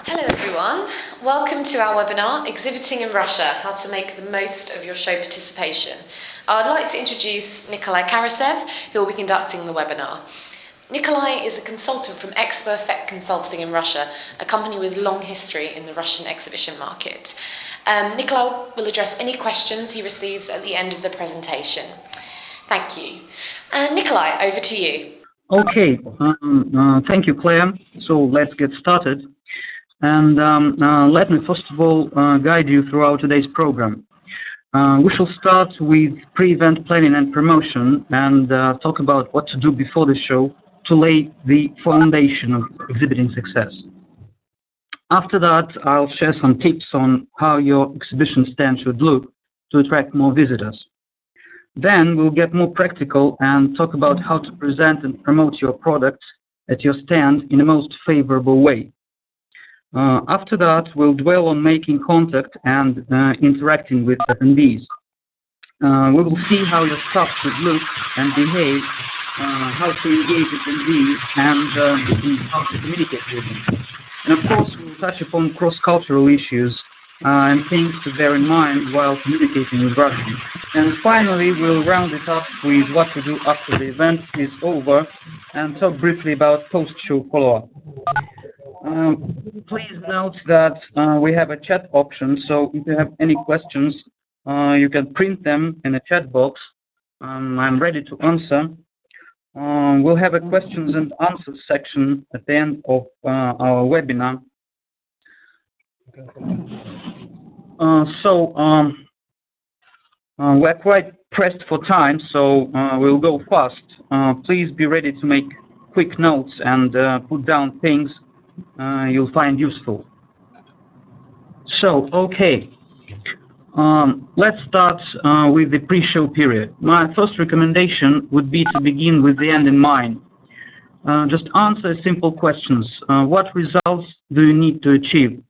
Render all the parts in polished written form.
Hello everyone, welcome to our webinar, Exhibiting in Russia, How to Make the Most of Your Show Participation. I'd like to introduce Nikolai Karasev, who will be conducting the webinar. Nikolai is a consultant from Expo Effect Consulting in Russia, a company with long history in the Russian exhibition market. Nikolai will address any questions he receives at the end of the presentation. Thank you. Nikolai, over to you. Okay, thank you, Claire. So let's get started. And let me first of all guide you throughout today's program. We shall start with pre-event planning and promotion and talk about what to do before the show to lay the foundation of exhibiting success. After that, I'll share some tips on how your exhibition stand should look to attract more visitors. Then we'll get more practical and talk about how to present and promote your products at your stand in the most favorable way. After that, we'll dwell on making contact and interacting with attendees. We will see how your staff should look and behave, how to engage attendees, and how to communicate with them. And of course, we'll touch upon cross-cultural issues and things to bear in mind while communicating with Russians. And finally, we'll round it up with what to do after the event is over and talk briefly about post-show follow-up. Please note that we have a chat option, so if you have any questions, you can print them in the chat box. I'm ready to answer. We'll have a questions and answers section at the end of our webinar. We're quite pressed for time, so we'll go fast. Please be ready to make quick notes and put down things you'll find useful. So, okay, let's start with the pre-show period. My first recommendation would be to begin with the end in mind. Just answer simple questions. What results do you need to achieve?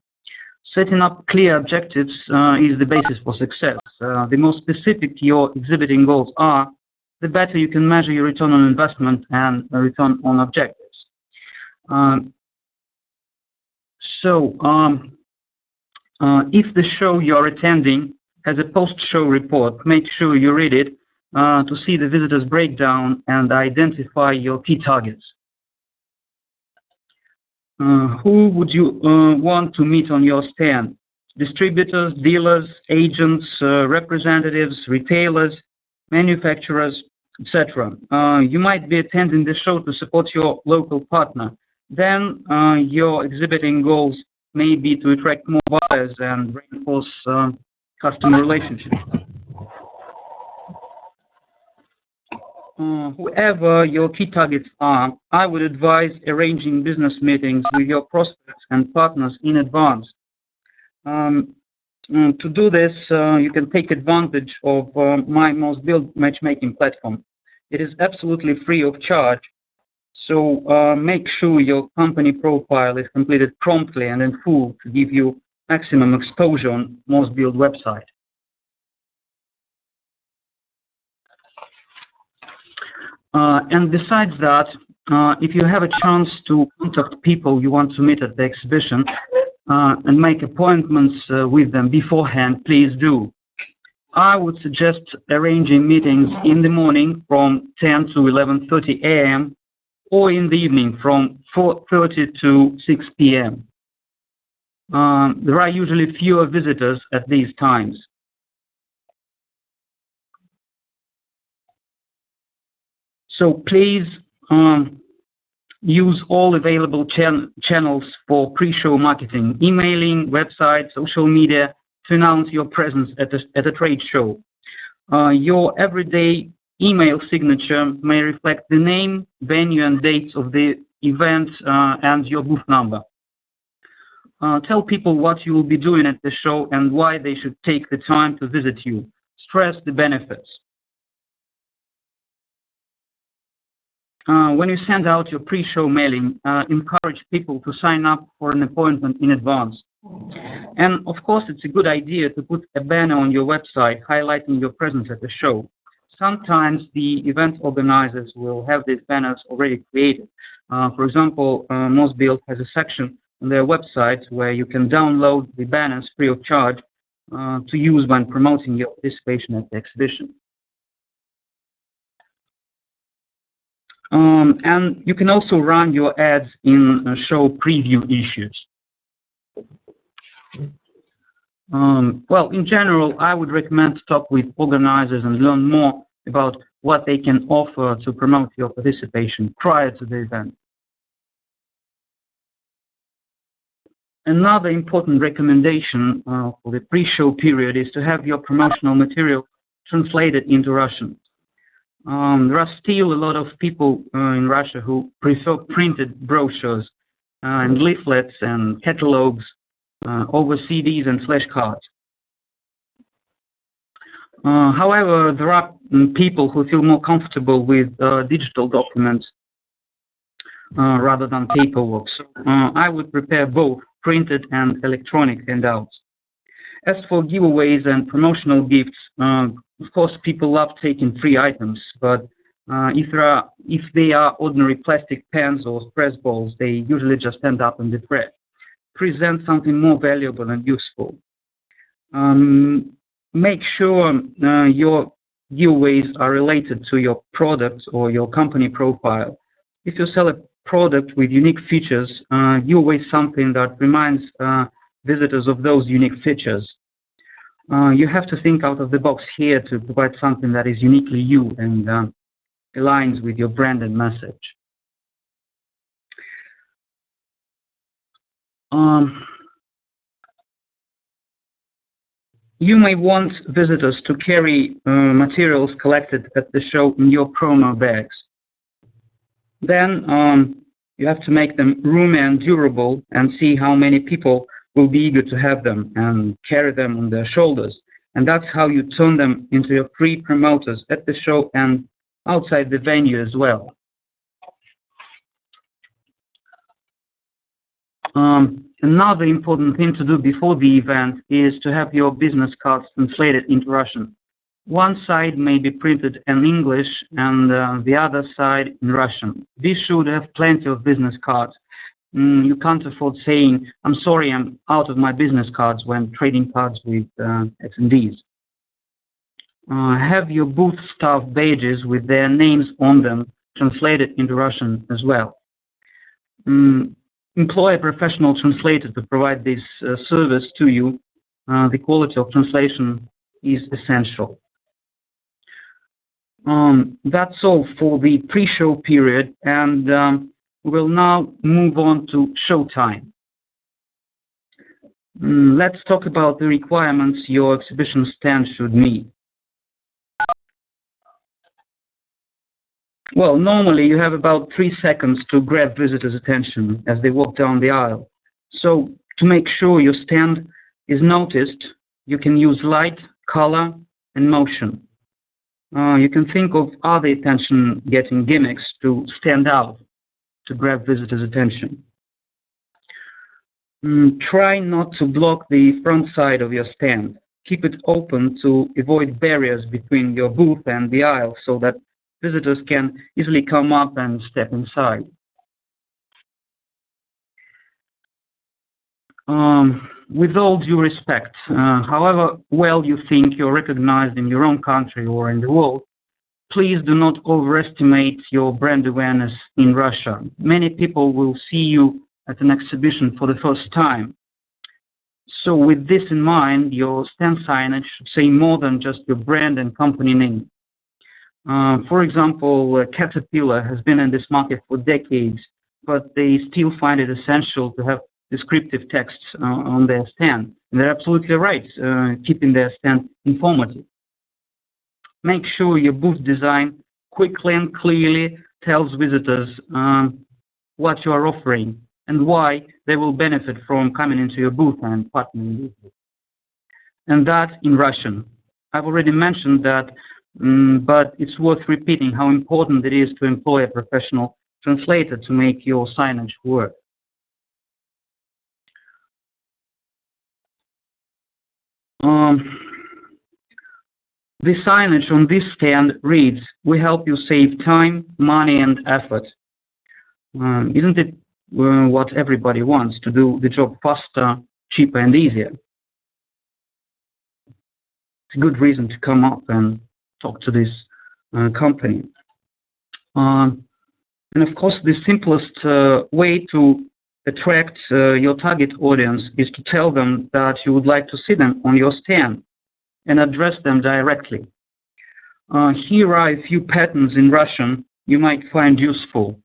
Setting up clear objectives is the basis for success. The more specific your exhibiting goals are, the better you can measure your return on investment and return on objectives. If the show you're attending has a post-show report, make sure you read it to see the visitors' breakdown and identify your key targets. Who would you want to meet on your stand? Distributors, dealers, agents, representatives, retailers, manufacturers, etc. You might be attending the show to support your local partner. Then your exhibiting goals may be to attract more buyers and reinforce customer relationships. Whoever your key targets are, I would advise arranging business meetings with your prospects and partners in advance. To do this, you can take advantage of my MosBuild matchmaking platform. It is absolutely free of charge. So make sure your company profile is completed promptly and in full to give you maximum exposure on MosBuild website. And besides that, if you have a chance to contact people you want to meet at the exhibition and make appointments with them beforehand, please do. I would suggest arranging meetings in the morning from 10 to 11:30 a.m. or in the evening from 4:30 to 6 p.m. There are usually fewer visitors at these times. So please use all available channels for pre-show marketing, emailing, website, social media to announce your presence at a trade show. Your everyday email signature may reflect the name, venue, and dates of the event and your booth number. Tell people what you will be doing at the show and why they should take the time to visit you. Stress the benefits. When you send out your pre-show mailing, encourage people to sign up for an appointment in advance. And of course, it's a good idea to put a banner on your website highlighting your presence at the show. Sometimes the event organizers will have these banners already created. For example, MosBuild has a section on their website where you can download the banners free of charge to use when promoting your participation at the exhibition. And you can also run your ads in show preview issues. Well, in general, I would recommend to talk with organizers and learn more about what they can offer to promote your participation prior to the event. Another important recommendation for the pre-show period is to have your promotional material translated into Russian. There are still a lot of people in Russia who prefer printed brochures and leaflets and catalogs over CDs and flashcards. However, there are people who feel more comfortable with digital documents rather than paperwork. So I would prepare both printed and electronic handouts. As for giveaways and promotional gifts, of course, people love taking free items, but if they are ordinary plastic pens or stress balls, they usually just end up in the trash. Present something more valuable and useful. Make sure your giveaways are related to your product or your company profile. If you sell a product with unique features, give away something that reminds visitors of those unique features. You have to think out of the box here to provide something that is uniquely you and aligns with your brand and message. You may want visitors to carry materials collected at the show in your promo bags. Then you have to make them roomy and durable and see how many people will be eager to have them and carry them on their shoulders. And that's how you turn them into your free promoters at the show and outside the venue as well. Another important thing to do before the event is to have your business cards translated into Russian. One side may be printed in English and the other side in Russian. This should have plenty of business cards. You can't afford saying, "I'm sorry, I'm out of my business cards" when trading cards with attendees. Have your booth staff badges with their names on them translated into Russian as well. Employ a professional translator to provide this service to you. The quality of translation is essential. That's all for the pre-show period, and we'll now move on to showtime. Let's talk about the requirements your exhibition stand should meet. Well, normally you have about 3 seconds to grab visitors' attention as they walk down the aisle. So to make sure your stand is noticed, you can use light, color, and motion. You can think of other attention-getting gimmicks to stand out, to grab visitors' attention. Try not to block the front side of your stand. Keep it open to avoid barriers between your booth and the aisle so that visitors can easily come up and step inside. With all due respect, however well you think you're recognized in your own country or in the world, please do not overestimate your brand awareness in Russia. Many people will see you at an exhibition for the first time. So with this in mind, your stand signage should say more than just your brand and company name. For example, Caterpillar has been in this market for decades, but they still find it essential to have descriptive texts on their stand. And they're absolutely right, keeping their stand informative. Make sure your booth design quickly and clearly tells visitors what you are offering and why they will benefit from coming into your booth and partnering with you. And that in Russian. I've already mentioned that, but it's worth repeating how important it is to employ a professional translator to make your signage work. The signage on this stand reads, "We help you save time, money, and effort." Isn't it what everybody wants, to do the job faster, cheaper, and easier. It's a good reason to come up and talk to this company. And of course, the simplest way to attract your target audience is to tell them that you would like to see them on your stand and address them directly. Here are a few patterns in Russian you might find useful.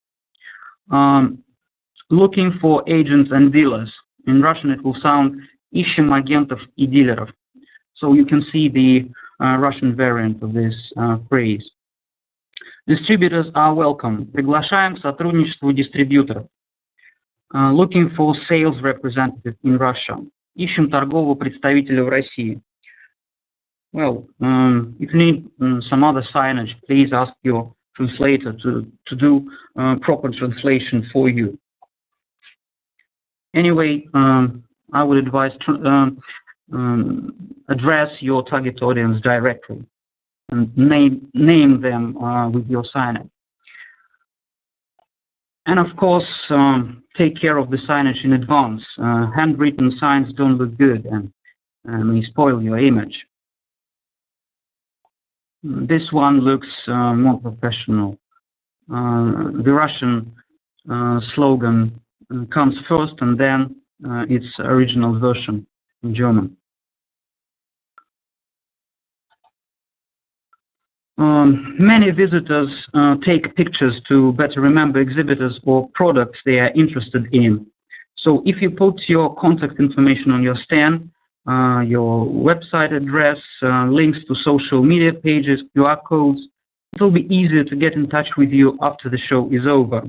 Looking for agents and dealers. In Russian, it will sound «Ищем агентов и дилеров». So you can see the Russian variant of this phrase. Distributors are welcome. Приглашаем к сотрудничеству дистрибьюторов. Looking for sales representative in Russia. Ищем торгового представителя в России. Well, if you need some other signage, please ask your translator to do proper translation for you. Anyway, I would advise address your target audience directly and name them with your signage. And of course, take care of the signage in advance. Handwritten signs don't look good and may spoil your image. This one looks more professional. The Russian slogan comes first, and then its original version in German. Many visitors take pictures to better remember exhibitors or products they are interested in. So if you put your contact information on your stand, your website address, links to social media pages, QR codes, it will be easier to get in touch with you after the show is over.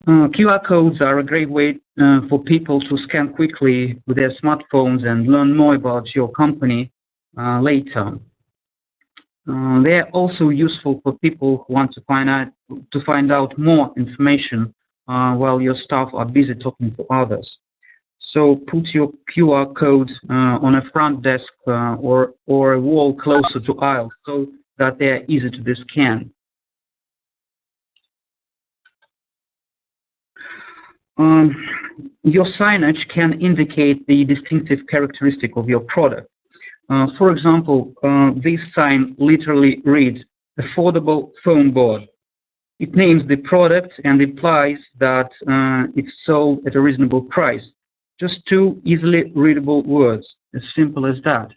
QR codes are a great way for people to scan quickly with their smartphones and learn more about your company later. They are also useful for people who want to find out more information while your staff are busy talking to others. So put your QR code on a front desk or a wall closer to aisles so that they are easy to scan. Your signage can indicate the distinctive characteristic of your product. For example, this sign literally reads affordable foam board. It names the product and implies that it's sold at a reasonable price. Just two easily readable words, as simple as that.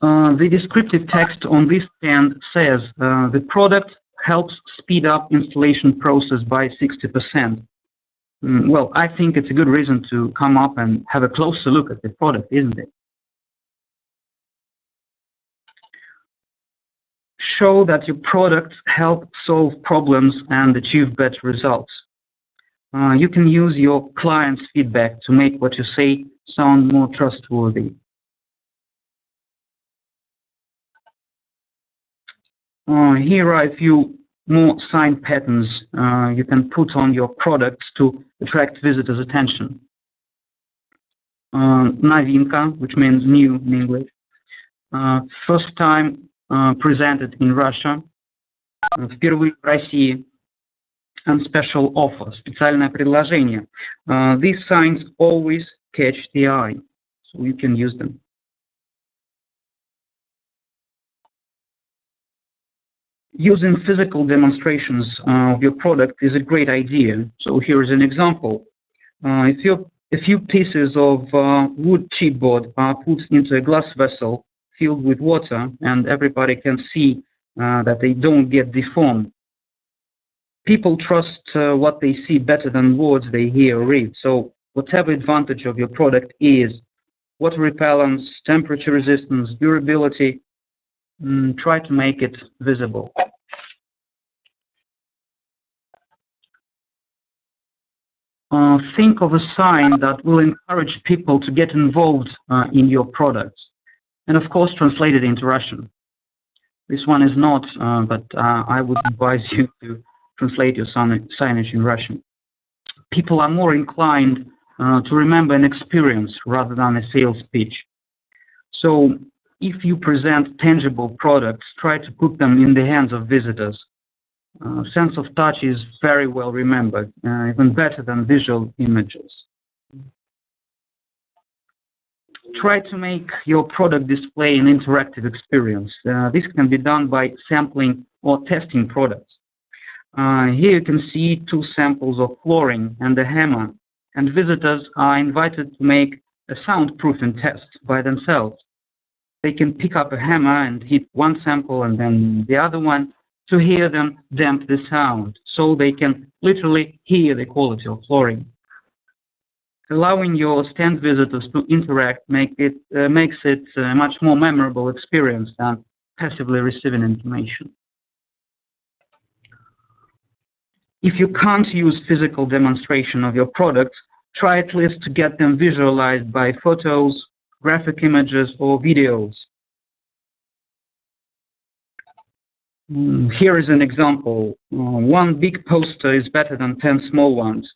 The descriptive text on this stand says the product helps speed up installation process by 60%. Well, I think it's a good reason to come up and have a closer look at the product, isn't it? Show that your products help solve problems and achieve better results. You can use your client's feedback to make what you say sound more trustworthy. Here are a few more sign patterns you can put on your products to attract visitors' attention. Новинка, which means new in English. First time presented in Russia. Впервые в России. And special offer, специальное предложение. These signs always catch the eye, so you can use them. Using physical demonstrations of your product is a great idea. So here is an example. If a few pieces of wood chipboard are put into a glass vessel filled with water, and everybody can see that they don't get deformed. People trust what they see better than words they hear or read. So whatever advantage of your product is, water repellence, temperature resistance, durability, try to make it visible. Think of a sign that will encourage people to get involved in your products. And of course, translate it into Russian. This one is not, but I would advise you to translate your signage in Russian. People are more inclined to remember an experience rather than a sales pitch. So if you present tangible products, try to put them in the hands of visitors. Sense of touch is very well remembered, even better than visual images. Try to make your product display an interactive experience. This can be done by sampling or testing products. Here you can see two samples of flooring and a hammer, and visitors are invited to make a soundproofing test by themselves. They can pick up a hammer and hit one sample and then the other one to hear them damp the sound, so they can literally hear the quality of flooring. Allowing your stand visitors to interact makes it a much more memorable experience than passively receiving information. If you can't use physical demonstration of your products, try at least to get them visualized by photos, graphic images, or videos. Here is an example. One big poster is better than 10 small ones.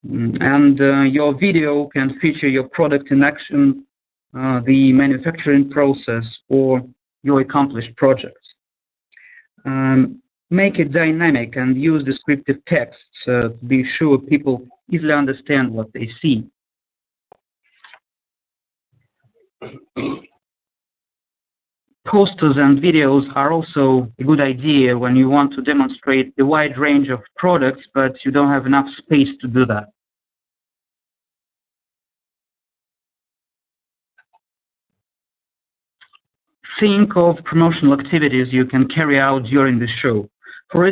And your video can feature your product in action, the manufacturing process, or your accomplished projects. Make it dynamic and use descriptive text to be sure people easily understand what they see. Posters and videos are also a good idea when you want to demonstrate a wide range of products, but you don't have enough space to do that. Think of promotional activities you can carry out during the show. For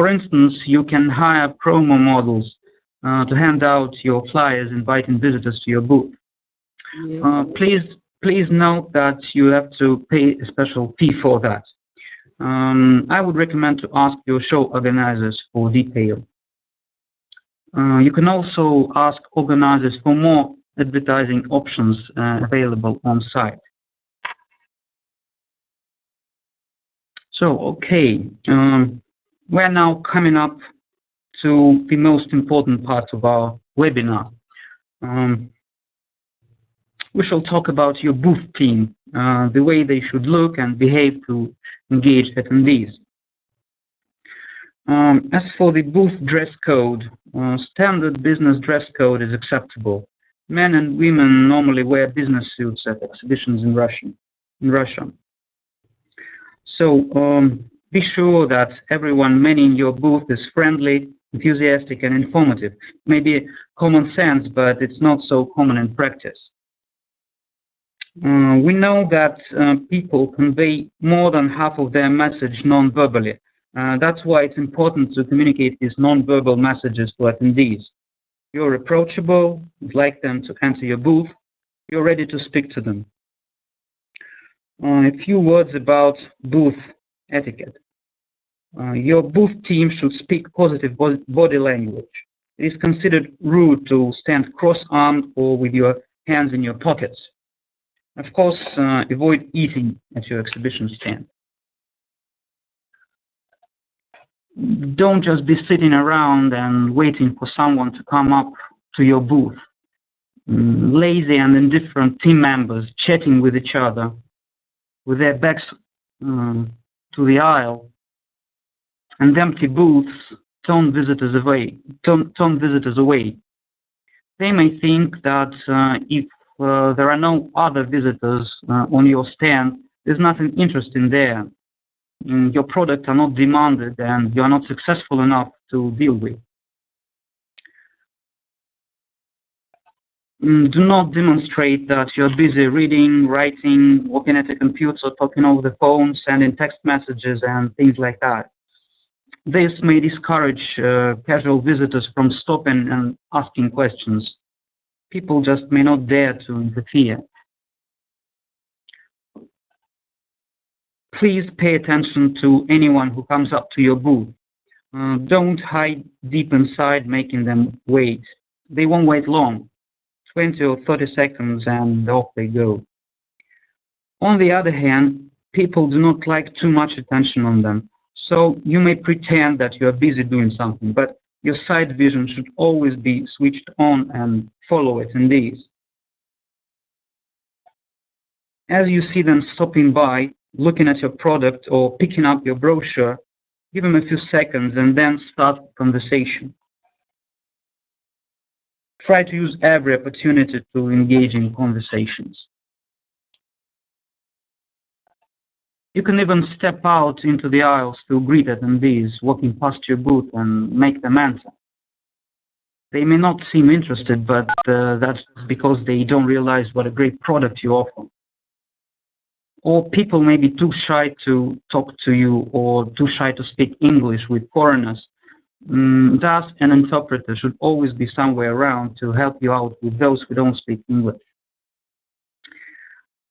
instance, you can hire promo models to hand out your flyers inviting visitors to your booth. Please note that you have to pay a special fee for that. I would recommend to ask your show organizers for detail. You can also ask organizers for more advertising options available on site. So, okay, we're now coming up to the most important part of our webinar. We shall talk about your booth theme, the way they should look and behave to engage attendees. As for the booth dress code, standard business dress code is acceptable. Men and women normally wear business suits at exhibitions in Russia. So be sure that everyone manning your booth is friendly, enthusiastic, and informative. Maybe common sense, but it's not so common in practice. We know that people convey more than half of their message non-verbally. That's why it's important to communicate these non-verbal messages to attendees. You're approachable, you'd like them to enter your booth, you're ready to speak to them. A few words about booth etiquette. Your booth team should speak positive body language. It is considered rude to stand cross-armed or with your hands in your pockets. Of course, avoid eating at your exhibition stand. Don't just be sitting around and waiting for someone to come up to your booth. Lazy and indifferent team members chatting with each other with their backs to the aisle and empty booths turn visitors away. They may think that if there are no other visitors on your stand, there's nothing interesting there. Your products are not demanded and you're not successful enough to deal with. Do not demonstrate that you're busy reading, writing, working at a computer, talking over the phone, sending text messages and things like that. This may discourage casual visitors from stopping and asking questions. People just may not dare to interfere. Please pay attention to anyone who comes up to your booth. Don't hide deep inside, making them wait. They won't wait long, 20 or 30 seconds, and off they go. On the other hand, people do not like too much attention on them, so you may pretend that you are busy doing something, but your side vision should always be switched on and follow attendees. As you see them stopping by, looking at your product or picking up your brochure, give them a few seconds and then start the conversation. Try to use every opportunity to engage in conversations. You can even step out into the aisles to greet attendees walking past your booth and make them enter. They may not seem interested, but that's because they don't realize what a great product you offer. Or people may be too shy to talk to you or too shy to speak English with foreigners. Thus, an interpreter should always be somewhere around to help you out with those who don't speak English.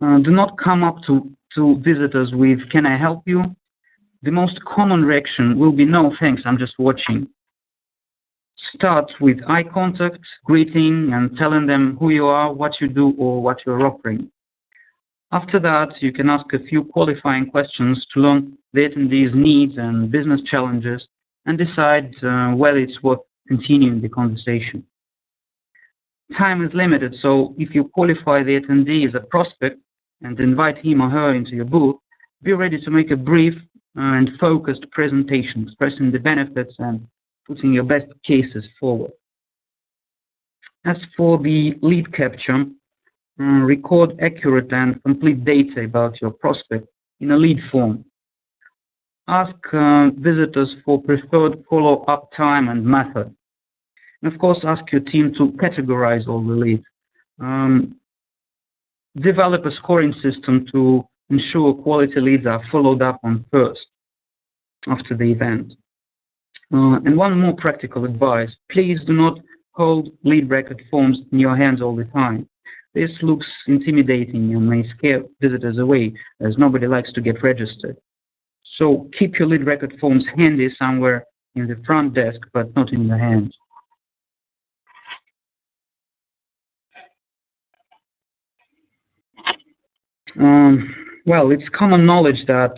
Do not come up to visitors with, "Can I help you?" The most common reaction will be, "No, thanks, I'm just watching." Start with eye contact, greeting, and telling them who you are, what you do, or what you're offering. After that, you can ask a few qualifying questions to learn the attendees' needs and business challenges and decide whether it's worth continuing the conversation. Time is limited, so if you qualify the attendee as a prospect and invite him or her into your booth, be ready to make a brief and focused presentation, expressing the benefits and putting your best cases forward. As for the lead capture, record accurate and complete data about your prospect in a lead form. Ask visitors for preferred follow-up time and method. And of course, ask your team to categorize all the leads. Develop a scoring system to ensure quality leads are followed up on first after the event. And one more practical advice, please do not hold lead record forms in your hands all the time. This looks intimidating and may scare visitors away, as nobody likes to get registered. So keep your lead record forms handy somewhere in the front desk, but not in your hands. Well, it's common knowledge that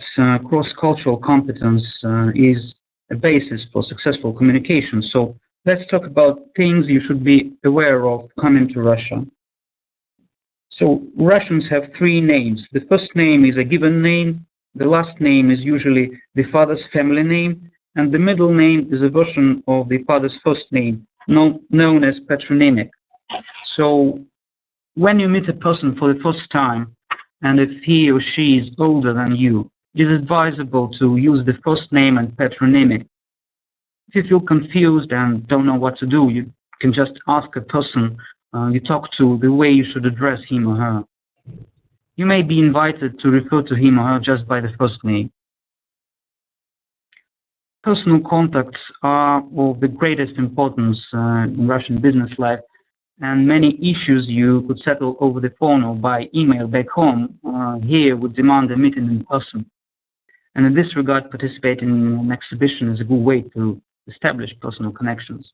cross-cultural competence is a basis for successful communication. So let's talk about things you should be aware of coming to Russia. So Russians have three names. The first name is a given name, the last name is usually the father's family name, and the middle name is a version of the father's first name, known as patronymic. So when you meet a person for the first time, and if he or she is older than you, it is advisable to use the first name and patronymic. If you feel confused and don't know what to do, you can just ask a person you talk to the way you should address him or her. You may be invited to refer to him or her just by the first name. Personal contacts are of the greatest importance in Russian business life, and many issues you could settle over the phone or by email back home here would demand a meeting in person. And in this regard, participating in an exhibition is a good way to establish personal connections.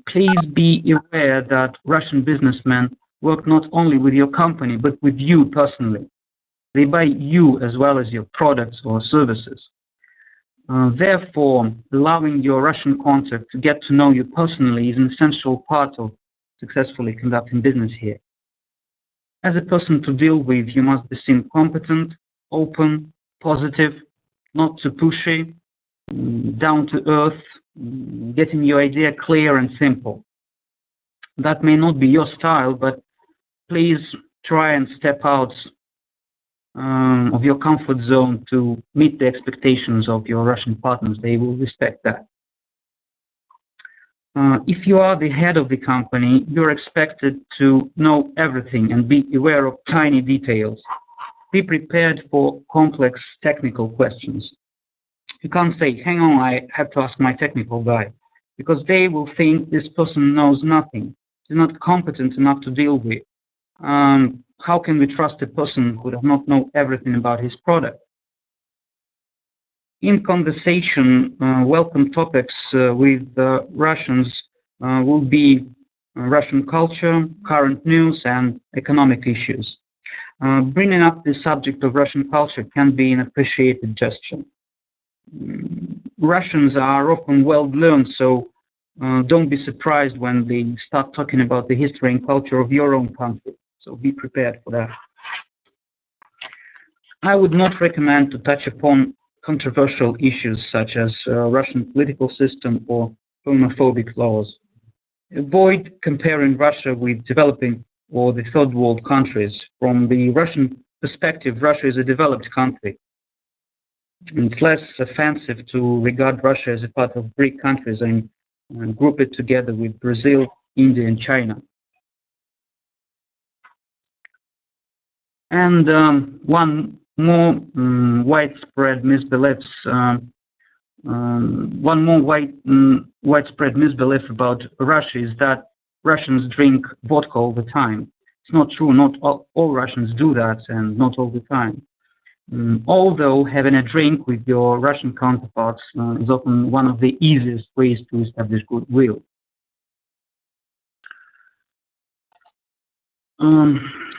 Please be aware that Russian businessmen work not only with your company, but with you personally. They buy you as well as your products or services. Therefore, allowing your Russian contact to get to know you personally is an essential part of successfully conducting business here. As a person to deal with, you must be seen competent, open, positive, not too pushy, down to earth, getting your idea clear and simple. That may not be your style, but please try and step out of your comfort zone to meet the expectations of your Russian partners. They will respect that. If you are the head of the company, you're expected to know everything and be aware of tiny details. Be prepared for complex technical questions. You can't say, "Hang on, I have to ask my technical guy," because they will think this person knows nothing. They're not competent enough to deal with. How can we trust a person who does not know everything about his product? In conversation, welcome topics with Russians will be Russian culture, current news, and economic issues. Bringing up the subject of Russian culture can be an appreciated gesture. Russians are often well-learned, so don't be surprised when they start talking about the history and culture of your own country. So be prepared for that. I would not recommend to touch upon controversial issues such as Russian political system or homophobic laws. Avoid comparing Russia with developing or the third world countries. From the Russian perspective, Russia is a developed country. It's less offensive to regard Russia as a part of Greek countries and group it together with Brazil, India, and China. And one more widespread misbelief about Russia is that Russians drink vodka all the time. It's not true. Not all Russians do that, and not all the time. Although having a drink with your Russian counterparts is often one of the easiest ways to establish goodwill.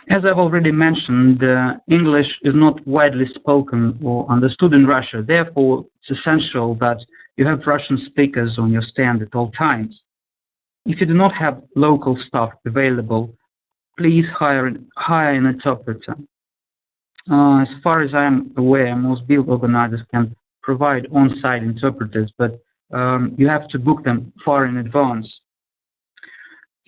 As I've already mentioned, English is not widely spoken or understood in Russia. Therefore, it's essential that you have Russian speakers on your stand at all times. If you do not have local staff available, please hire an interpreter. As far as I am aware, most build organizers can provide on-site interpreters, but you have to book them far in advance.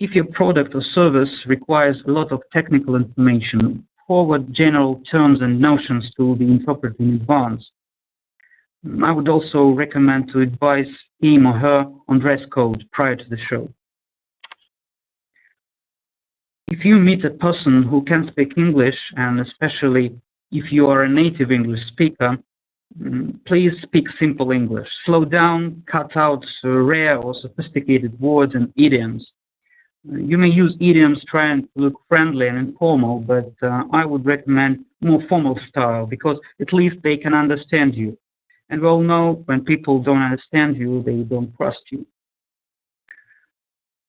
If your product or service requires a lot of technical information, forward general terms and notions to the interpreter in advance. I would also recommend to advise him or her on dress code prior to the show. If you meet a person who can speak English, and especially if you are a native English speaker, please speak simple English. Slow down, cut out rare or sophisticated words and idioms. You may use idioms trying to look friendly and informal, but I would recommend more formal style because at least they can understand you. And we all know when people don't understand you, they don't trust you.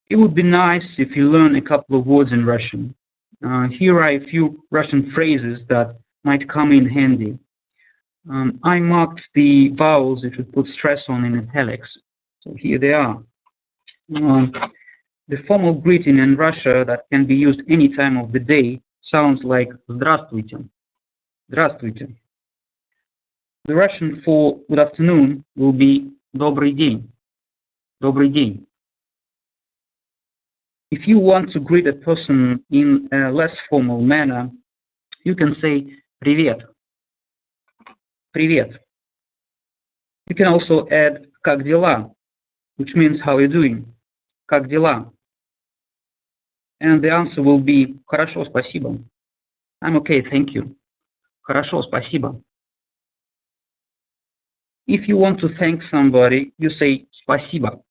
It would be nice if you learn a couple of words in Russian. Here are a few Russian phrases that might come in handy. I marked the vowels you should put stress on in italics. So here they are. The formal greeting in Russia that can be used any time of the day sounds like "Здравствуйте." Здравствуйте. The Russian for good afternoon will be "Добрый день." Добрый день. If you want to greet a person in a less formal manner, you can say "Привет." Привет. You can also add "Как дела?", which means how are you doing? Как дела? And the answer will be "Хорошо, спасибо." I'm okay, thank you. Хорошо, спасибо. If you want to thank somebody, you say "Спасибо."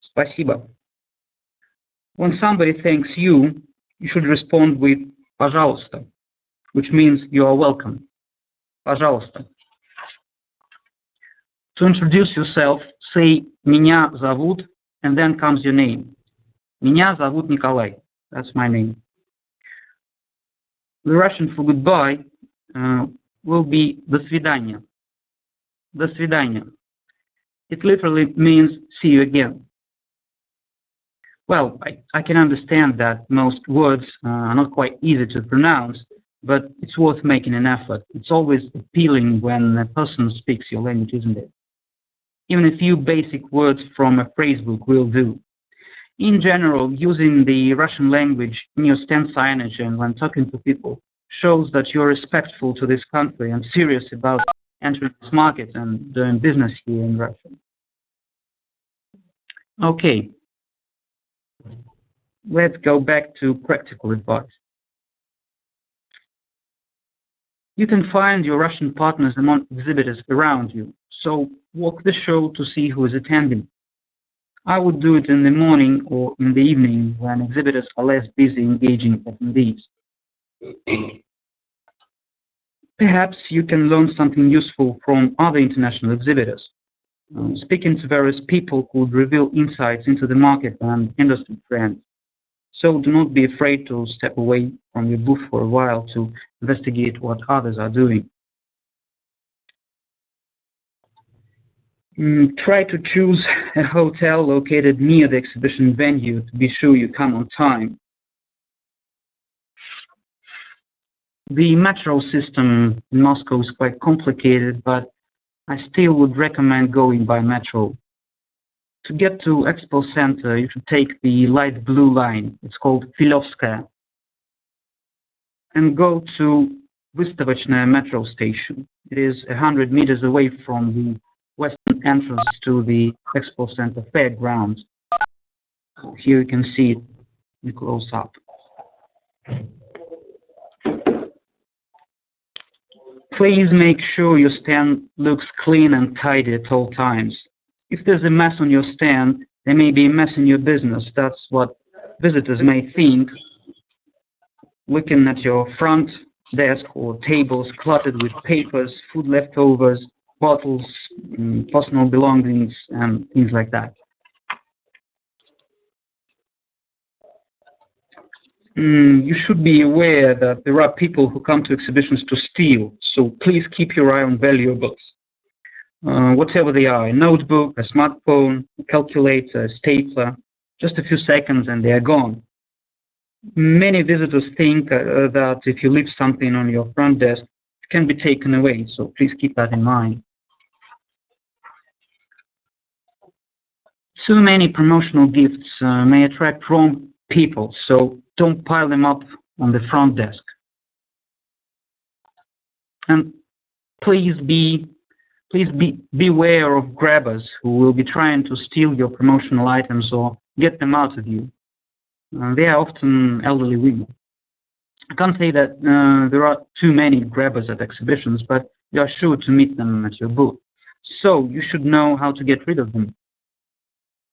Спасибо. When somebody thanks you, you should respond with "Пожалуйста," which means you are welcome. Пожалуйста. To introduce yourself, say "Меня зовут," and then comes your name. Меня зовут Николай. That's my name. The Russian for goodbye will be "До свидания." До свидания. It literally means "see you again." Well, I can understand that most words are not quite easy to pronounce, but it's worth making an effort. It's always appealing when a person speaks your language, isn't it? Even a few basic words from a phrasebook will do. In general, using the Russian language in your stand signage and when talking to people shows that you're respectful to this country and serious about entering this market and doing business here in Russia. Okay. Let's go back to practical advice. You can find your Russian partners among exhibitors around you, so walk the show to see who is attending. I would do it in the morning or in the evening when exhibitors are less busy engaging attendees. Perhaps you can learn something useful from other international exhibitors. Speaking to various people could reveal insights into the market and industry trends. So do not be afraid to step away from your booth for a while to investigate what others are doing. Try to choose a hotel located near the exhibition venue to be sure you come on time. The metro system in Moscow is quite complicated, but I still would recommend going by metro. To get to Expo Center, you should take the light blue line. It's called Filovskaya. And go to Vystavочная metro station. It is 100 meters away from the western entrance to the Expo Center fairgrounds. Here you can see it in close up. Please make sure your stand looks clean and tidy at all times. If there's a mess on your stand, there may be a mess in your business. That's what visitors may think, looking at your front desk or tables cluttered with papers, food leftovers, bottles, personal belongings, and things like that. You should be aware that there are people who come to exhibitions to steal, so please keep your eye on valuables. Whatever they are, a notebook, a smartphone, a calculator, a stapler, just a few seconds and they are gone. Many visitors think that if you leave something on your front desk, it can be taken away, so please keep that in mind. Too many promotional gifts may attract wrong people, so don't pile them up on the front desk. And please beware of grabbers who will be trying to steal your promotional items or get them out of you. They are often elderly women. I can't say that there are too many grabbers at exhibitions, but you are sure to meet them at your booth. So you should know how to get rid of them.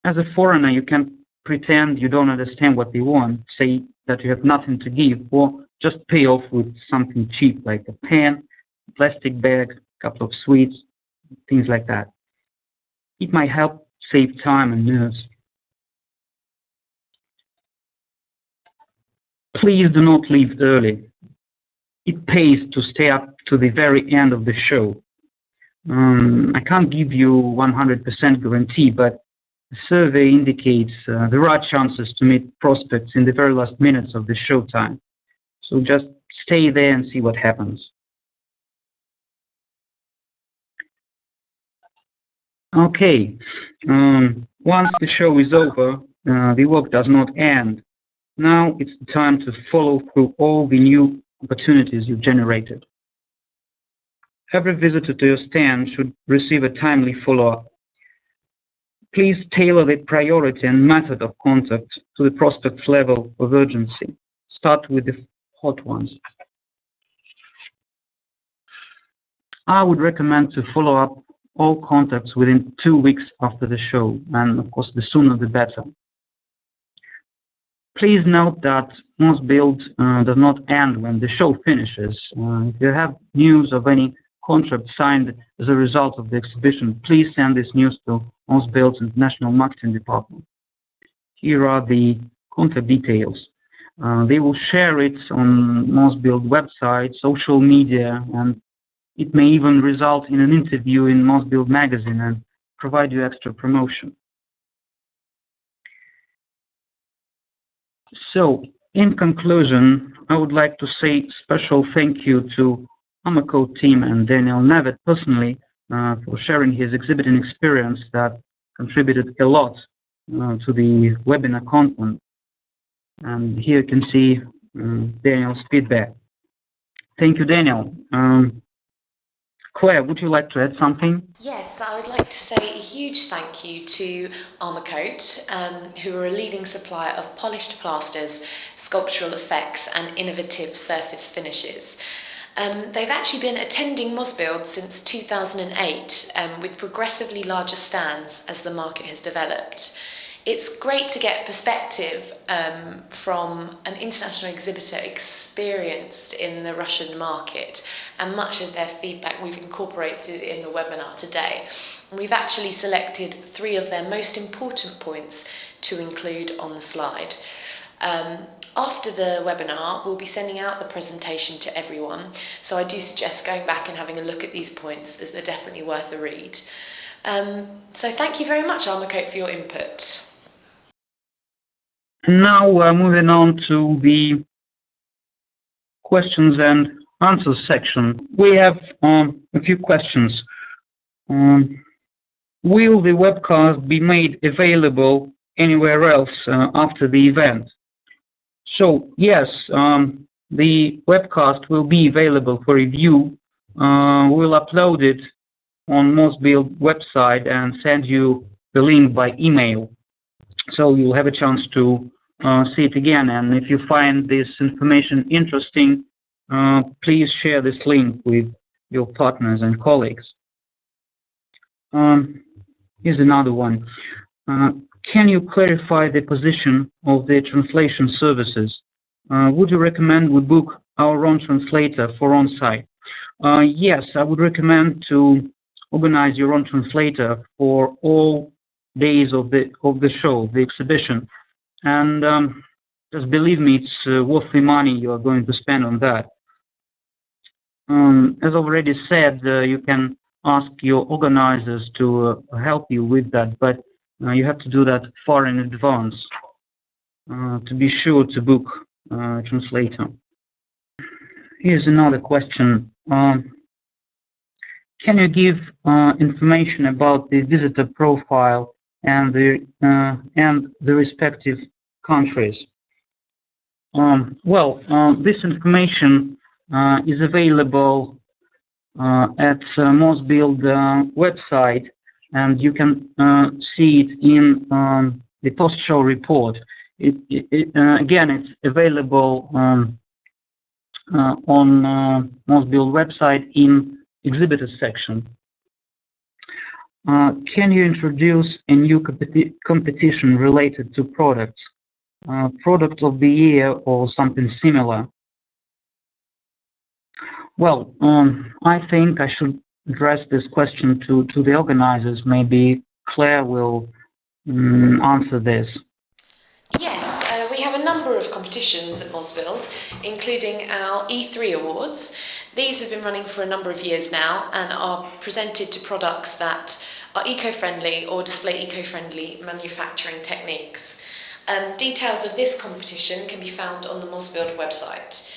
As a foreigner, you can pretend you don't understand what they want, say that you have nothing to give, or just pay off with something cheap like a pen, a plastic bag, a couple of sweets, things like that. It might help save time and nerves. Please do not leave early. It pays to stay up to the very end of the show. I can't give you 100% guarantee, but the survey indicates there are chances to meet prospects in the very last minutes of the show time. So just stay there and see what happens. Okay, once the show is over, the work does not end. Now it's the time to follow through all the new opportunities you've generated. Every visitor to your stand should receive a timely follow-up. Please tailor the priority and method of contact to the prospect's level of urgency. Start with the hot ones. I would recommend to follow up all contacts within 2 weeks after the show, and of course the sooner the better. Please note that MosBuild does not end when the show finishes. If you have news of any contract signed as a result of the exhibition, please send this news to MosBuild's International Marketing Department. Here are the contact details. They will share it on MosBuild website, social media, and it may even result in an interview in MosBuild magazine and provide you extra promotion. So, in conclusion, I would like to say special thank you to Amoco team and Daniel Nevet personally for sharing his exhibiting experience that contributed a lot to the webinar content. And here you can see Daniel's feedback. Thank you, Daniel. Claire, would you like to add something? Yes, I would like to say a huge thank you to Armocoat, who are a leading supplier of polished plasters, sculptural effects and innovative surface finishes. They've actually been attending MosBuild since 2008 with progressively larger stands as the market has developed. It's great to get perspective from an international exhibitor experienced in the Russian market, and much of their feedback we've incorporated in the webinar today. We've actually selected 3 of their most important points to include on the slide. After the webinar, we'll be sending out the presentation to everyone, so I do suggest going back and having a look at these points, as they're definitely worth a read. So thank you very much, Armocoat, for your input. Now we're moving on to the questions and answers section, we have a few questions. Will the webcast be made available anywhere else after the event? So yes, the webcast will be available for review. We'll upload it on MosBuild website and send you the link by email. So you'll have a chance to see it again. And if you find this information interesting, please share this link with your partners and colleagues. Here's another one. Can you clarify the position of the translation services? Would you recommend we book our own translator for on-site? Yes, I would recommend to organize your own translator for all days of the show, the exhibition. And just believe me, it's worth the money you are going to spend on that. As already said, you can ask your organizers to help you with that, but you have to do that far in advance to be sure to book a translator. Here's another question. Can you give information about the visitor profile and the respective countries? This information is available at MosBuild website, and you can see it in the post-show report. Again, it's available on MosBuild website in exhibitors section. Can you introduce a new competition related to products, product of the year or something similar? Well, I think I should address this question to the organizers. Maybe Claire will answer this. Yes, we have a number of competitions at MosBuild, including our E3 awards. These have been running for a number of years now and are presented to products that are eco-friendly or display eco-friendly manufacturing techniques. Details of this competition can be found on the MosBuild website.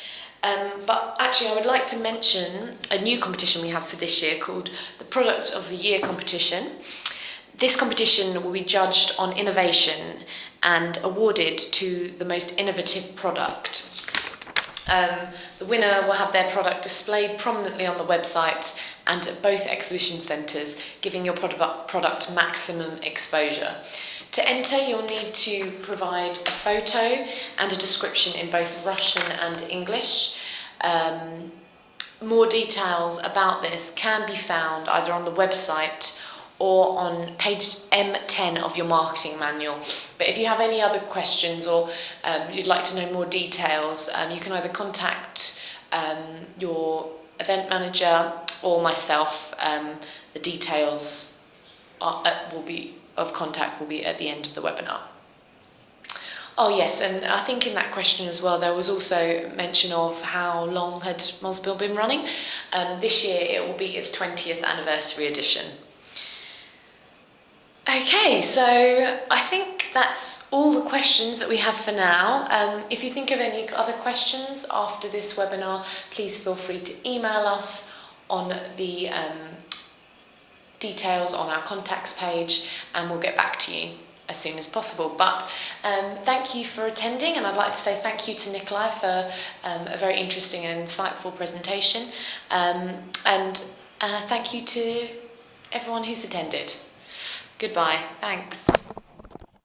But actually I would like to mention a new competition we have for this year called the Product of the Year competition. This competition will be judged on innovation and awarded to the most innovative product. The winner will have their product displayed prominently on the website and at both exhibition centres, giving your product maximum exposure. To enter, you'll need to provide a photo and a description in both Russian and English. More details about this can be found either on the website or on page M10 of your marketing manual. But if you have any other questions or you'd like to know more details, you can either contact your event manager or myself. The details of contact will be at the end of the webinar. Oh yes, and I think in that question as well there was also mention of how long had MosBuild been running. This year it will be its 20th anniversary edition. Okay, so I think that's all the questions that we have for now. If you think of any other questions after this webinar, please feel free to email us on the details on our contacts page and we'll get back to you as soon as possible. But thank you for attending, and I'd like to say thank you to Nikolai for a very interesting and insightful presentation, and thank you to everyone who's attended. Goodbye. Thanks.